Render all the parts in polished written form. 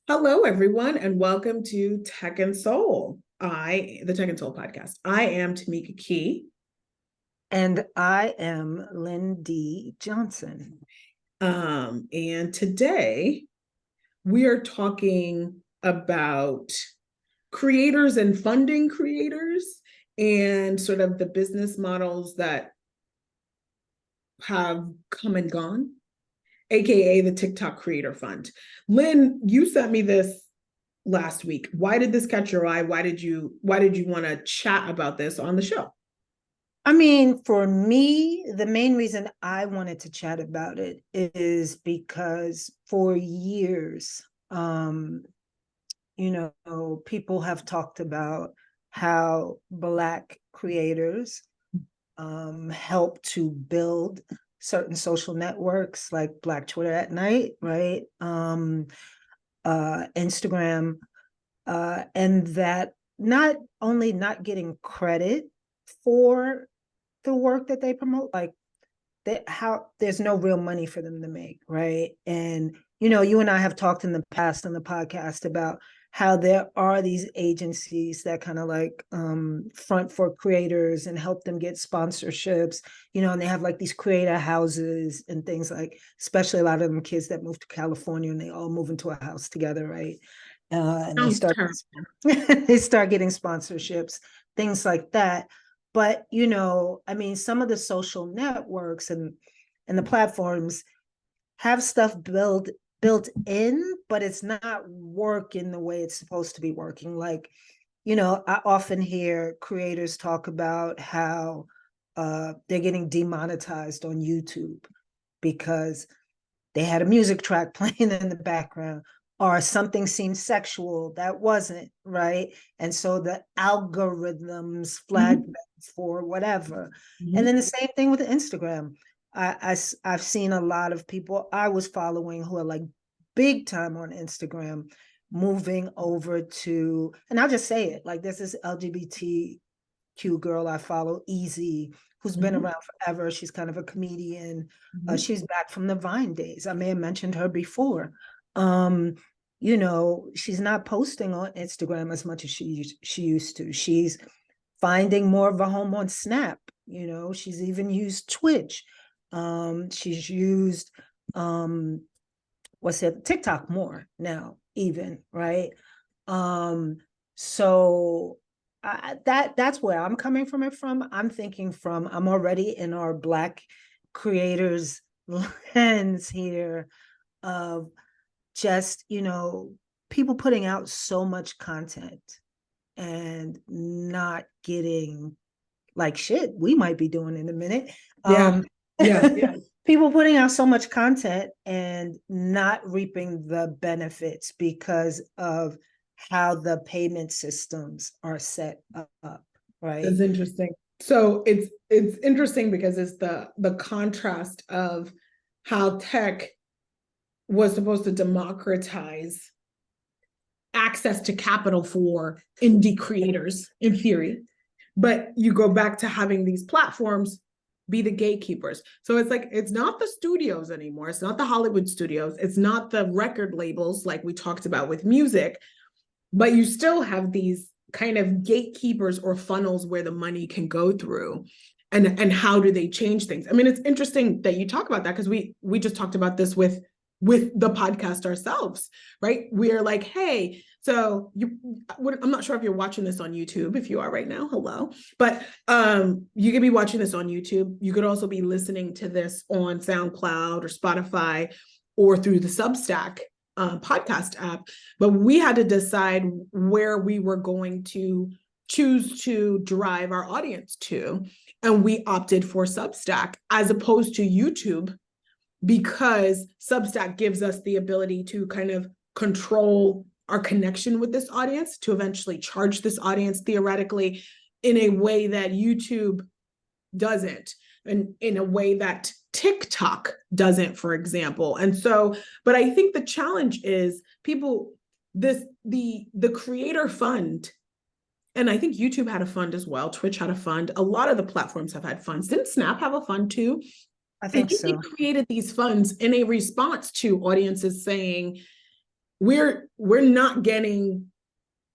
Hello, everyone, and welcome to Tech and Soul. The Tech and Soul podcast. I am Tameka Kee. And I am Lynne Johnson. And today we are talking about creators and funding creators and sort of the business models that have come and gone, aka the TikTok Creator Fund. Lynne, you sent me this last week. Why did this catch your eye? Why did you want to chat about this on the show? I mean, for me, the main reason I wanted to chat about it is because for years, people have talked about how Black creators help to build certain social networks like Black Twitter at Night, right? Instagram, and that not only not getting credit for the work that they promote, like how there's no real money for them to make, right? And you and I have talked in the past on the podcast about how there are these agencies that kind of like front for creators and help them get sponsorships, and they have like these creator houses and things, like especially a lot of them kids that move to California and they all move into a house together, right? And they start they start getting sponsorships, things like that. But I mean, some of the social networks and the platforms have stuff built in, but it's not working the way it's supposed to be working. Like, I often hear creators talk about how they're getting demonetized on YouTube because they had a music track playing in the background, or something seemed sexual that wasn't, right? And so the algorithms flagged them for whatever. And then the same thing with Instagram. I've seen a lot of people I was following who are like big time on Instagram moving over to, and I'll just say it, like there's this LGBTQ girl I follow, Easy, who's been around forever. She's kind of a comedian. She's back from the Vine days. I may have mentioned her before. She's not posting on Instagram as much as she used to. She's finding more of a home on Snap. She's even used Twitch. She's used TikTok more now, even, right? So that's where I'm coming from it from. I'm thinking I'm already in our Black creators lens here of just, people putting out so much content and not getting like shit we might be doing in a minute. Yeah. People putting out so much content and not reaping the benefits because of how the payment systems are set up, right? That's interesting. So it's interesting because it's the contrast of how tech was supposed to democratize access to capital for indie creators in theory, but you go back to having these platforms be the gatekeepers. So it's like, it's not the studios anymore. It's not the Hollywood studios. It's not the record labels like we talked about with music, but you still have these kind of gatekeepers or funnels where the money can go through. And how do they change things? I mean, it's interesting that you talk about that because we just talked about this with the podcast ourselves, right? We're like, hey, so I'm not sure if you're watching this on YouTube. If you are right now, hello. But you could be watching this on YouTube. You could also be listening to this on SoundCloud or Spotify or through the Substack podcast app. But we had to decide where we were going to choose to drive our audience to. And we opted for Substack as opposed to YouTube, because Substack gives us the ability to kind of control our connection with this audience, to eventually charge this audience theoretically in a way that YouTube doesn't, and in a way that TikTok doesn't, for example. And so, but I think the challenge is the creator fund, and I think YouTube had a fund as well. Twitch had a fund. A lot of the platforms have had funds. Didn't Snap have a fund too? I think so. They created these funds in a response to audiences saying, we're not getting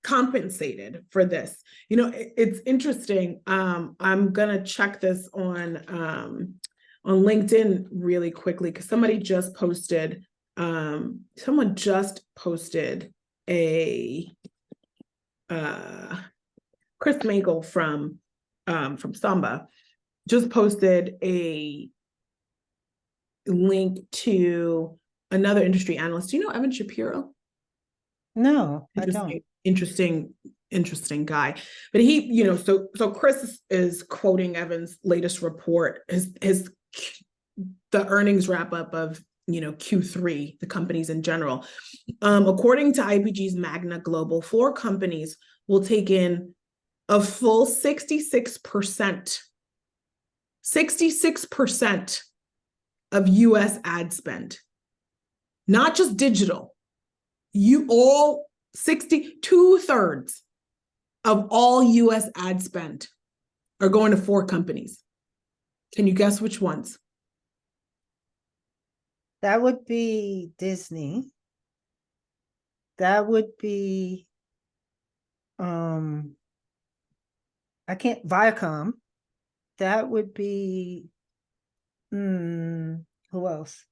compensated for this. You know, it's interesting. I'm gonna check this on LinkedIn really quickly because somebody just posted. Someone just posted a Chris Magel from Samba just posted a link to another industry analyst. Do you know Evan Shapiro? No, I don't. Interesting guy. But he, you know, so Chris is quoting Evan's latest report, his the earnings wrap up of, you know, Q3, the companies in general. According to IPG's Magna Global, 4 companies will take in a full 66% of US ad spend, not just digital. You all 2/3 of all US ad spend are going to 4 companies. Can you guess which ones? That would be Disney. That would be I can't, Viacom. That would be who else?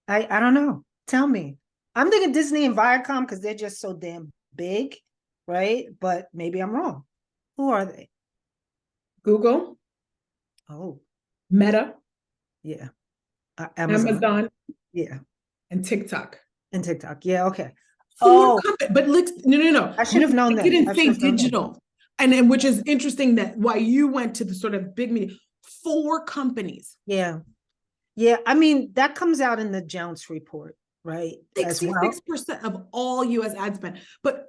I don't know. Tell me. I'm thinking Disney and Viacom because they're just so damn big, right? But maybe I'm wrong. Who are they? Google. Oh, Meta. yeah. Amazon. Yeah. And TikTok. And TikTok. Yeah, okay. 4 companies, but look, no. I should have known that. You didn't think digital. And which is interesting that why you went to the sort of big media. 4 companies. Yeah. Yeah, I mean, that comes out in the Jounce report, right? 66% of all US ad spend. But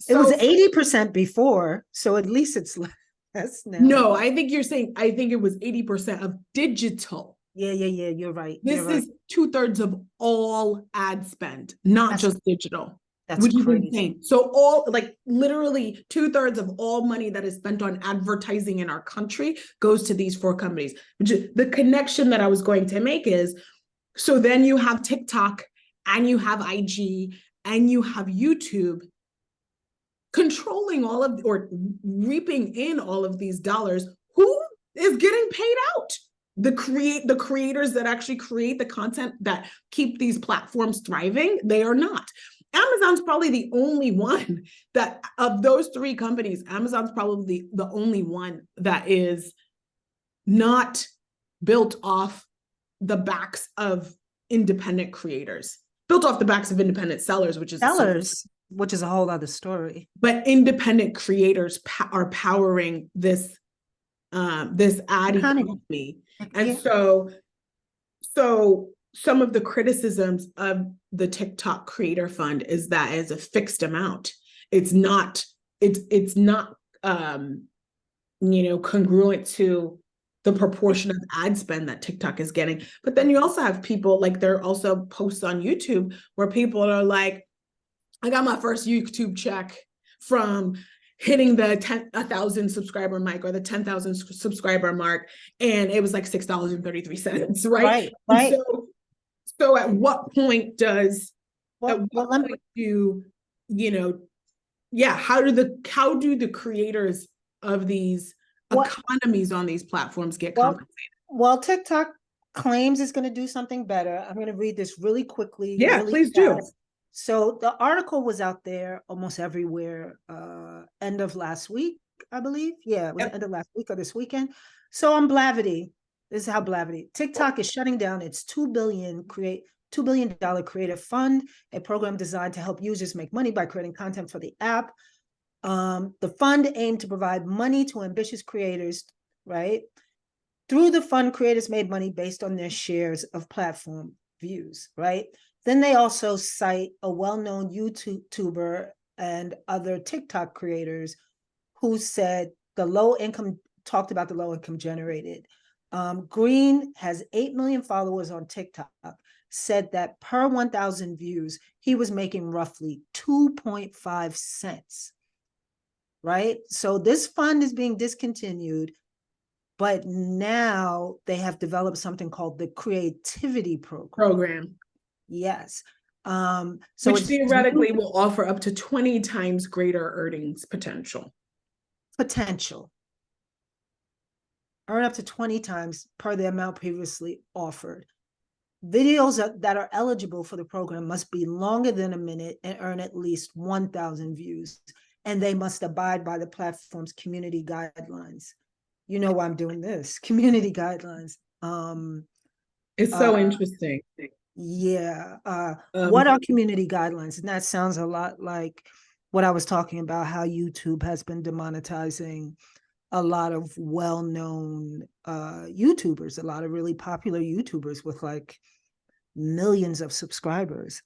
it was 80% before, so at least it's less now. No, I think you're saying, I think it was 80% of digital. Yeah, you're right. This is 2/3 of all ad spend, not just digital. Which is insane. So all, like, literally 2/3 of all money that is spent on advertising in our country goes to these 4 companies. The connection that I was going to make is, so then you have TikTok and you have IG and you have YouTube controlling all of, or reaping in all of these dollars. Who is getting paid out? The creators that actually create the content that keep these platforms thriving, they are not. Amazon's probably the only one that, of those 3 companies, Amazon's probably the only one that is not built off the backs of independent creators, built off the backs of independent sellers, which is a whole other story. But independent creators are powering this this ad economy. And so some of the criticisms of the TikTok Creator Fund is that it's a fixed amount. It's not you know, congruent to the proportion of ad spend that TikTok is getting. But then you also have people, like, there are also posts on YouTube where people are like, I got my first YouTube check from hitting the 1,000 subscriber mark or the 10,000 subscriber mark, and it was like $6.33, right? Right. So at what point does, how do the creators of these economies on these platforms get compensated? Well, TikTok claims it's going to do something better. I'm going to read this really quickly. Yeah, please do. So the article was out there almost everywhere end of last week, I believe. Yeah, it was end of last week or this weekend. So on Blavity, this is how Blavity, TikTok is shutting down its $2 billion creative fund, a program designed to help users make money by creating content for the app. The fund aimed to provide money to ambitious creators, right? Through the fund, creators made money based on their shares of platform views, right? Then they also cite a well-known YouTuber and other TikTok creators who said talked about the low income generated. Green has 8 million followers on TikTok, said that per 1,000 views, he was making roughly 2.5 cents, right? So this fund is being discontinued, but now they have developed something called the Creativity Program. Yes. So Which it's theoretically will offer up to 20 times greater earnings potential. potential. Earn up to 20 times per the amount previously offered. Videos that are eligible for the program must be longer than a minute and earn at least 1,000 views. And they must abide by the platform's community guidelines. You know why I'm doing this. Community guidelines. It's so interesting. Yeah. What are community guidelines? And that sounds a lot like what I was talking about, how YouTube has been demonetizing a lot of well-known YouTubers, a lot of really popular YouTubers with like millions of subscribers.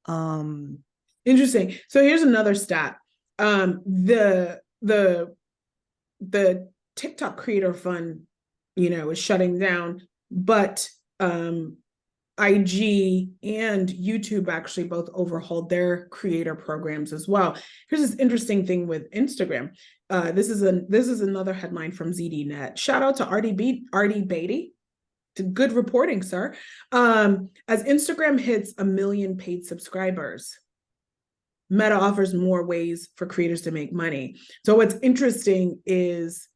Interesting. So here's another stat. The TikTok creator fund, is shutting down, but IG and YouTube actually both overhauled their creator programs as well. Here's this interesting thing with Instagram. This is another headline from ZDNet. Shout out to Artie Beatty. Good reporting, sir. As Instagram hits 1 million paid subscribers, Meta offers more ways for creators to make money. So what's interesting is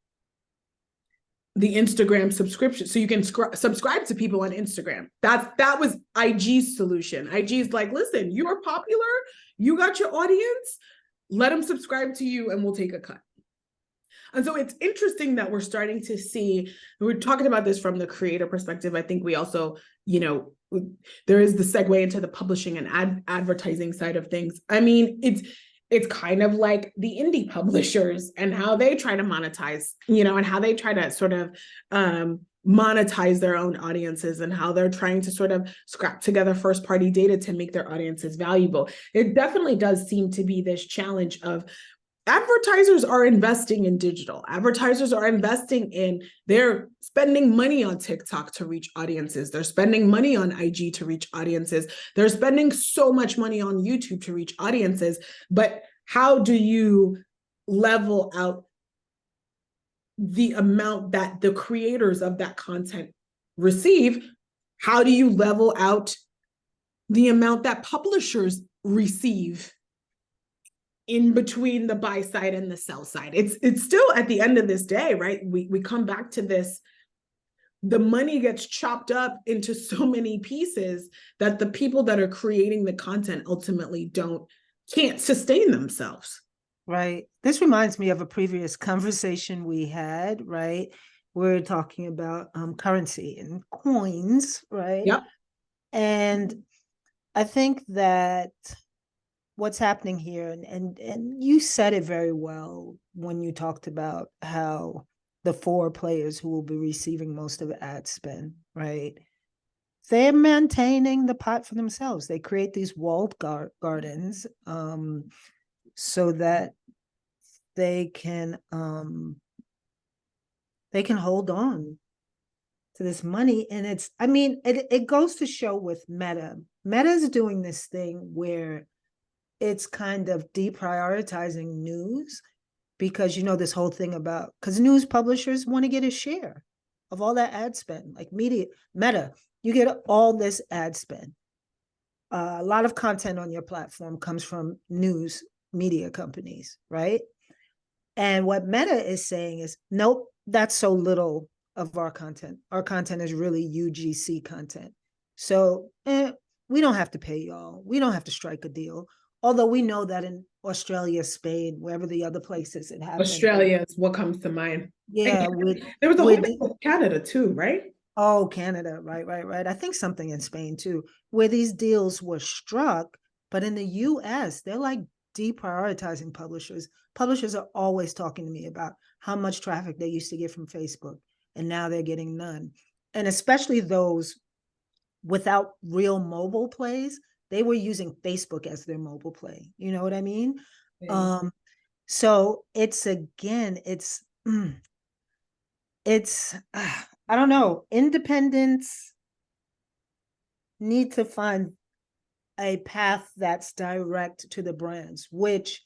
the Instagram subscription. So you can subscribe to people on Instagram. That was IG's solution. IG's like, listen, you are popular, you got your audience, let them subscribe to you and we'll take a cut. And so it's interesting that we're starting to see, we're talking about this from the creator perspective. I think we also, there is the segue into the publishing and advertising side of things. I mean, it's kind of like the indie publishers and how they try to monetize, and how they try to sort of monetize their own audiences and how they're trying to sort of scrap together first party data to make their audiences valuable. It definitely does seem to be this challenge of advertisers are investing in digital. Advertisers are they're spending money on TikTok to reach audiences. They're spending money on IG to reach audiences. They're spending so much money on YouTube to reach audiences. But how do you level out the amount that the creators of that content receive? How do you level out the amount that publishers receive in between the buy side and the sell side? It's still at the end of this day, right? We come back to this. The money gets chopped up into so many pieces that the people that are creating the content ultimately can't sustain themselves. Right. This reminds me of a previous conversation we had, right? We're talking about currency and coins, right? Yep. And I think that what's happening here, and you said it very well when you talked about how the 4 players who will be receiving most of the ad spend, right? They're maintaining the pot for themselves. They create these walled gardens so that they can hold on to this money. And it goes to show with Meta. Meta's doing this thing where it's kind of deprioritizing news because this whole thing about, because news publishers want to get a share of all that ad spend, like Meta, you get all this ad spend. A lot of content on your platform comes from news media companies, right? And what Meta is saying is, nope, that's so little of our content. Our content is really UGC content. So we don't have to pay y'all. We don't have to strike a deal. Although we know that in Australia, Spain, wherever the other places it happened. Australia is what comes to mind. Yeah. There was a whole thing with Canada too, right? Oh, Canada. Right. I think something in Spain too, where these deals were struck. But in the US, they're like deprioritizing publishers. Publishers are always talking to me about how much traffic they used to get from Facebook, and now they're getting none. And especially those without real mobile plays, they were using Facebook as their mobile play. You know what I mean? Okay. So it's I don't know, independents need to find a path that's direct to the brands, which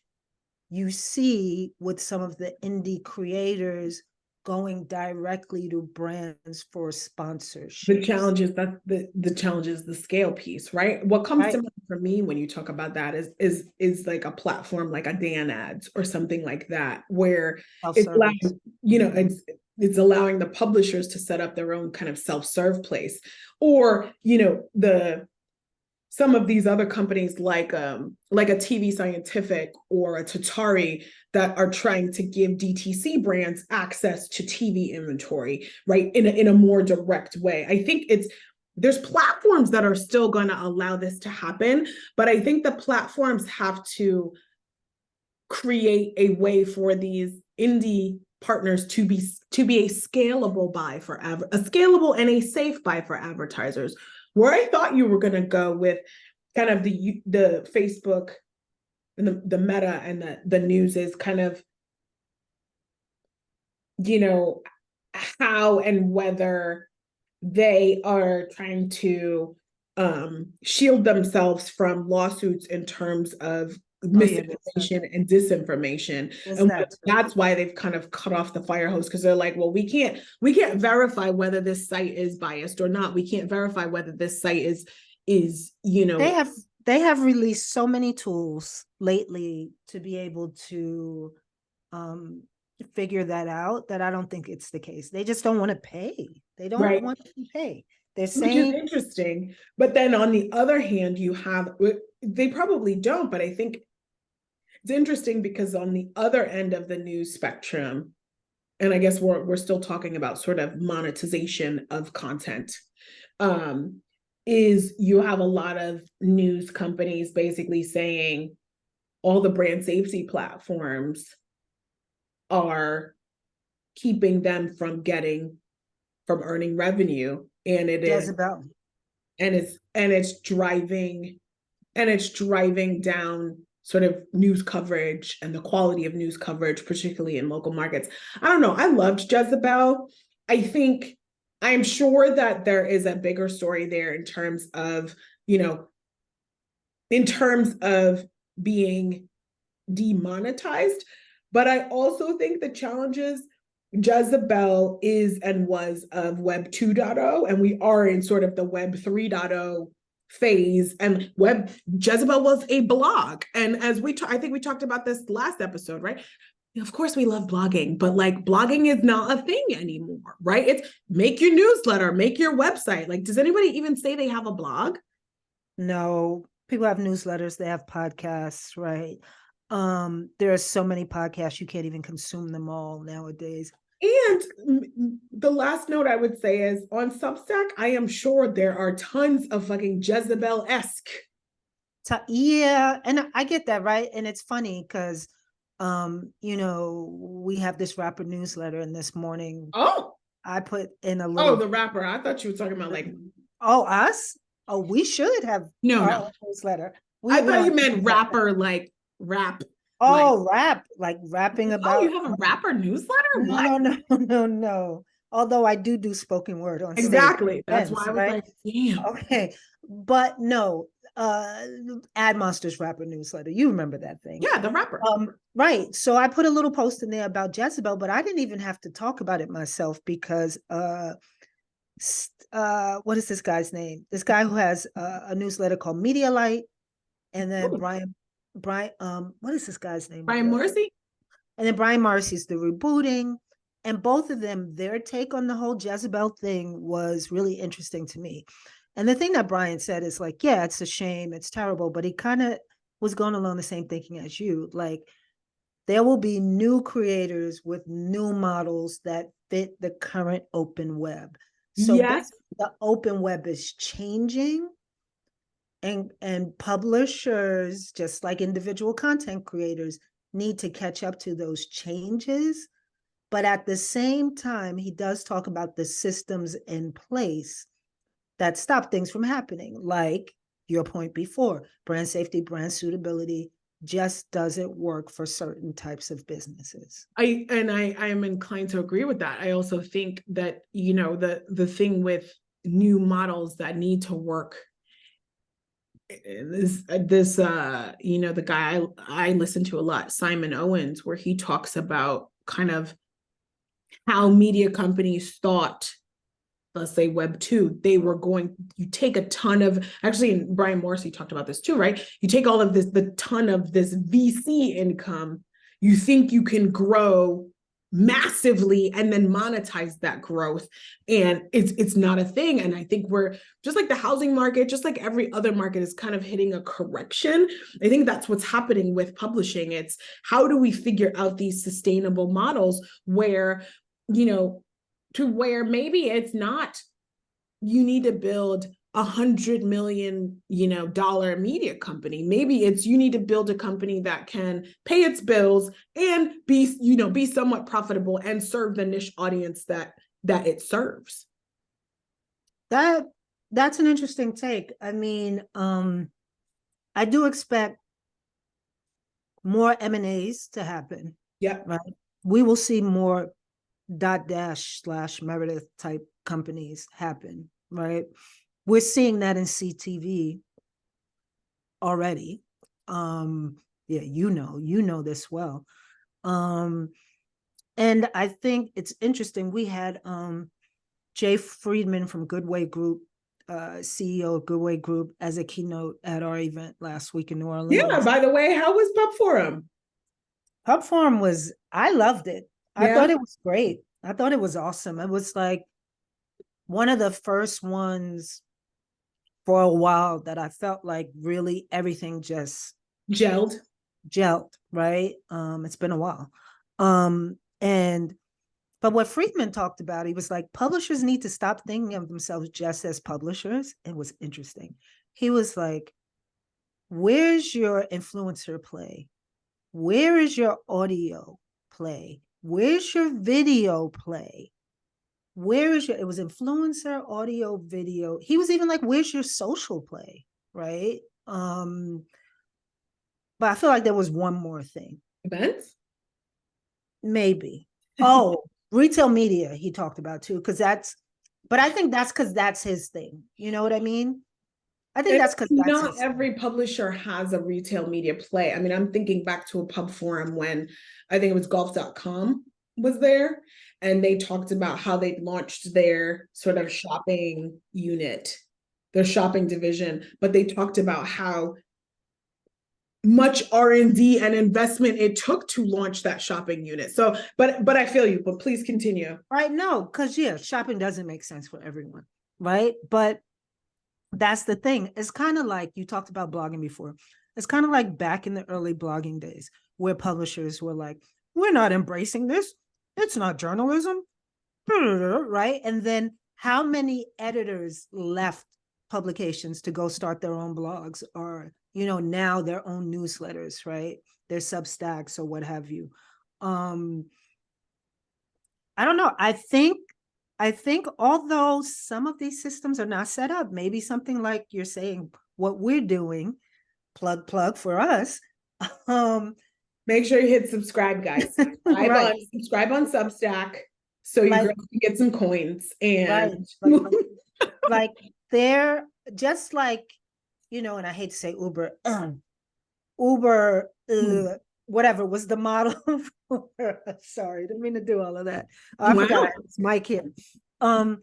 you see with some of the indie creators going directly to brands for The sponsorship. challenge is that the challenge is the scale piece, right? What comes to Right. mind for me when you talk about that is like a platform like a Dan Ads or something like that, where it's Self-service. allowing, it's allowing the publishers to set up their own kind of self-serve place. Or, the some of these other companies like a TV Scientific or a Tatari that are trying to give DTC brands access to TV inventory, right? In a more direct way. I think there's platforms that are still going to allow this to happen, but I think the platforms have to create a way for these indie partners to be a scalable buy for a scalable and a safe buy for advertisers. Where I thought you were going to go with kind of the Facebook and the Meta and the news is kind of, how and whether they are trying to shield themselves from lawsuits in terms of Oh yeah, misinformation and disinformation, there's and that too. that's why they've kind of cut off the fire hose, because they're like, well, we can't verify whether this site is biased or not. We can't verify whether this site is They have released so many tools lately to be able to figure that out, that I don't think it's the case. They just don't want to pay. They don't right, want to pay. They're which is saying, interesting. But then on the other hand, they probably don't, but I think it's interesting because on the other end of the news spectrum, and I guess we're still talking about sort of monetization of content, is you have a lot of news companies basically saying all the brand safety platforms are keeping them from earning revenue, and Jezebel. it's driving down sort of news coverage and the quality of news coverage, particularly in local markets. I don't know. I loved Jezebel. I'm sure that there is a bigger story there in terms of, being demonetized. But I also think the challenges Jezebel is and was of Web 2.0, and we are in sort of the Web 3.0 phase. And Jezebel was a blog, and as I think we talked about this last episode, right? Of course we love blogging, but like blogging is not a thing anymore, right? It's make your newsletter, make your website. Like, does anybody even say they have a blog? No, people have newsletters, they have podcasts, right? There are so many podcasts, you can't even consume them all nowadays. And the last note I would say is on Substack, I am sure there are tons of fucking Jezebel-esque. Yeah, and I get that, right? And it's funny because we have this rapper newsletter, and this morning Oh, I put in a little. the rapper. I thought you were talking about like. Oh, us? Oh, we should have No, our no. own newsletter. I thought you don't meant rapper, like rap. Oh, rap, like rapping Oh, about. you have a rapper newsletter? What? No. Although I do spoken word on stage Exactly. That's events, why I was right? like, damn. Okay, but no, Ad Monsters rapper newsletter. You remember that thing? Yeah, the rapper. Right. So I put a little post in there about Jezebel, but I didn't even have to talk about it myself because what is this guy's name? This guy who has a newsletter called Media Light, and then Ooh. Brian, what is this guy's name? Brian Morrissey? And then Brian Morrissey's The Rebooting. And both of them, their take on the whole Jezebel thing was really interesting to me. And the thing that Brian said is like, yeah, it's a shame, it's terrible, but he kind of was going along the same thinking as you. Like, there will be new creators with new models that fit the current open web. So yes, the open web is changing, and publishers, just like individual content creators, need to catch up to those changes. But at the same time, he does talk about the systems in place that stop things from happening, like your point before, brand safety, brand suitability just doesn't work for certain types of businesses. I am inclined to agree with that. I also think that, the thing with new models that need to work, the guy I listen to a lot, Simon Owens, where he talks about kind of how media companies thought, let's say Web 2, they were going, you take a ton of, actually, and Brian Morrissey talked about this too, right? You take all of this, the ton of this VC income, you think you can grow massively and then monetize that growth, and it's not a thing. And I think we're just like the housing market, just like every other market, is kind of hitting a correction. I think that's what's happening with publishing. It's how do we figure out these sustainable models where, you know, to where maybe it's not, you need to build $100 million, dollar media company. Maybe it's, you need to build a company that can pay its bills and be somewhat profitable and serve the niche audience that it serves. That's an interesting take. I mean, I do expect more M&As to happen. Yeah. Right. We will see more /Meredith type companies happen, right? We're seeing that in CTV already. Yeah, you know this well. And I think it's interesting. We had Jay Friedman from Goodway Group, CEO of Goodway Group, as a keynote at our event last week in New Orleans. Yeah, by the way, how was Pub Forum? Pub Forum I loved it. I thought it was great. I thought it was awesome. It was like one of the first ones for a while that I felt like really everything just gelled, right? It's been a while. But what Friedman talked about, he was like, publishers need to stop thinking of themselves just as publishers. It was interesting. He was like, where's your influencer play? Where is your audio play? Where's your video play? It was influencer, audio, video. He was even like, where's your social play? Right. But I feel like there was one more thing. Events? Maybe. Oh, retail media he talked about too, but I think that's because that's his thing. You know what I mean? I think that's because not every publisher has a retail media play. I mean, I'm thinking back to a Pub Forum when I think it was golf.com was there, and they talked about how they launched their sort of shopping unit, their shopping division, but they talked about how much R&D and investment it took to launch that shopping unit. So, but I feel you, but please continue. Right, no, because shopping doesn't make sense for everyone, right? But that's the thing. It's kind of like, you talked about blogging before. It's kind of like back in the early blogging days where publishers were like, we're not embracing this. It's not journalism, right? And then how many editors left publications to go start their own blogs, or, now their own newsletters, right? Their Substacks or what have you. I don't know. I think although some of these systems are not set up, maybe something like you're saying, what we're doing, plug for us. Make sure you hit subscribe, guys. Subscribe on Substack so you can get some coins. And like they're just like, and I hate to say Uber, whatever was the model for, sorry, didn't mean to do all of that. I forgot it's Mike here. Uber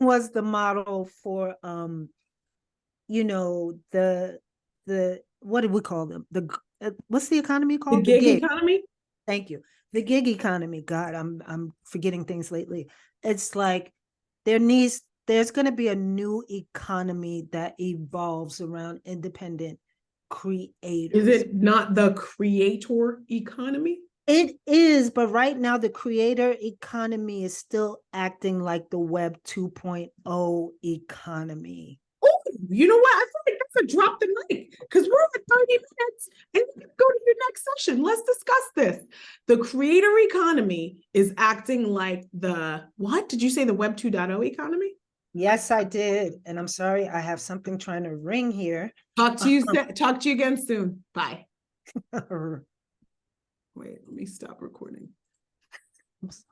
was the model for the what did we call them? What's the economy called? The gig economy. Thank you. The gig economy. God, I'm forgetting things lately. It's like there's going to be a new economy that evolves around independent creators. Is it not the creator economy? It is, but right now the creator economy is still acting like the Web 2.0 economy. Oh, you know what? I feel like that's a drop the mic because we're at 30 minutes and we can go to your next session. Let's discuss this. The creator economy is acting like what did you say? The Web 2.0 economy? Yes, I did. And I'm sorry, I have something trying to ring here. Talk to you again soon. Bye. Wait, let me stop recording. Oops.